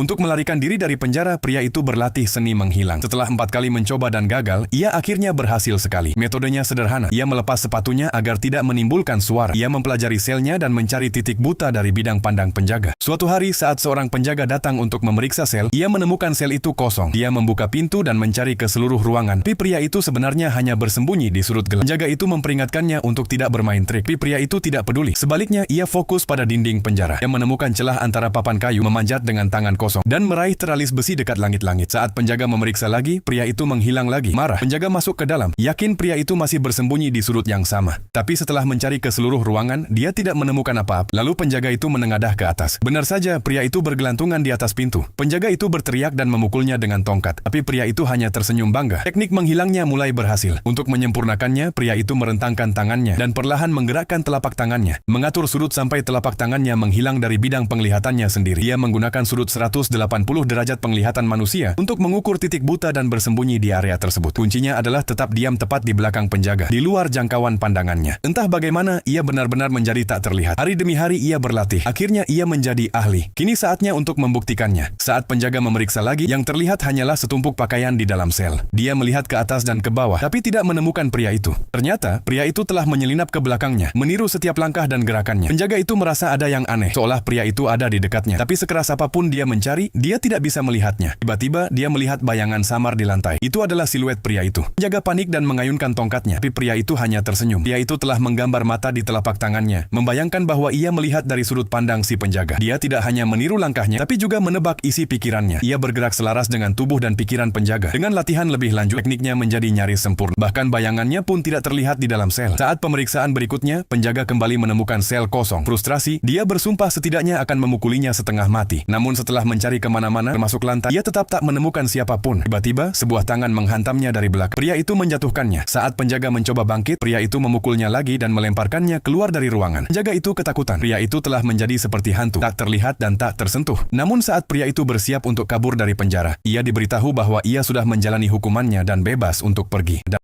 Untuk melarikan diri dari penjara, pria itu berlatih seni menghilang. Setelah 4 kali mencoba dan gagal, ia akhirnya berhasil sekali. Metodenya sederhana. Ia melepas sepatunya agar tidak menimbulkan suara. Ia mempelajari selnya dan mencari titik buta dari bidang pandang penjaga. Suatu hari saat seorang penjaga datang untuk memeriksa sel, ia menemukan sel itu kosong. Dia membuka pintu dan mencari ke seluruh ruangan. Tapi pria itu sebenarnya hanya bersembunyi di sudut gelap. Penjaga itu memperingatkannya untuk tidak bermain trik. Tapi pria itu tidak peduli. Sebaliknya, ia fokus pada dinding penjara. Ia menemukan celah antara papan kayu, memanjat dengan tangan kosong, dan meraih teralis besi dekat langit-langit. Saat penjaga memeriksa lagi, pria itu menghilang lagi. Marah, penjaga masuk ke dalam. Yakin pria itu masih bersembunyi di sudut yang sama. Tapi setelah mencari ke seluruh ruangan, dia tidak menemukan apa-apa. Lalu penjaga itu menengadah ke atas. Benar saja, pria itu bergelantungan di atas pintu. Penjaga itu berteriak dan memukulnya dengan tongkat. Tapi pria itu hanya tersenyum bangga. Teknik menghilangnya mulai berhasil. Untuk menyempurnakannya, pria itu merentangkan tangannya dan perlahan menggerakkan telapak tangannya, mengatur sudut sampai telapak tangannya menghilang dari bidang penglihatannya sendiri. Ia menggunakan sudut 180 derajat penglihatan manusia untuk mengukur titik buta dan bersembunyi di area tersebut. Kuncinya adalah tetap diam tepat di belakang penjaga, di luar jangkauan pandangannya. Entah bagaimana, ia benar-benar menjadi tak terlihat. Hari demi hari ia berlatih. Akhirnya ia menjadi ahli. Kini saatnya untuk membuktikannya. Saat penjaga memeriksa lagi, yang terlihat hanyalah setumpuk pakaian di dalam sel. Dia melihat ke atas dan ke bawah, tapi tidak menemukan pria itu. Ternyata, pria itu telah menyelinap ke belakangnya, meniru setiap langkah dan gerakannya. Penjaga itu merasa ada yang aneh, seolah pria itu ada di dekatnya. Tapi sekeras apapun dia mencari, dia tidak bisa melihatnya. Tiba-tiba, dia melihat bayangan samar di lantai. Itu adalah siluet pria itu. Penjaga panik dan mengayunkan tongkatnya, tapi pria itu hanya tersenyum. Pria itu telah menggambar mata di telapak tangannya, membayangkan bahwa ia melihat dari sudut pandang si penjaga. Dia tidak hanya meniru langkahnya, tapi juga menebak isi pikirannya. Ia bergerak selaras dengan tubuh dan pikiran penjaga. Dengan latihan lebih lanjut, tekniknya menjadi nyaris sempurna. Bahkan bayangannya pun tidak terlihat di dalam sel. Saat pemeriksaan berikutnya, penjaga kembali menemukan sel kosong. Frustrasi, dia bersumpah setidaknya akan memukulinya setengah mati. Namun setelah mencari kemana-mana, termasuk lantai, ia tetap tak menemukan siapapun. Tiba-tiba, sebuah tangan menghantamnya dari belakang. Pria itu menjatuhkannya. Saat penjaga mencoba bangkit, pria itu memukulnya lagi dan melemparkannya keluar dari ruangan. Penjaga itu ketakutan. Pria itu telah menjadi seperti hantu, tak terlihat dan tak tersentuh. Namun saat pria itu bersiap untuk kabur dari penjara, ia diberitahu bahwa ia sudah menjalani hukumannya dan bebas untuk pergi.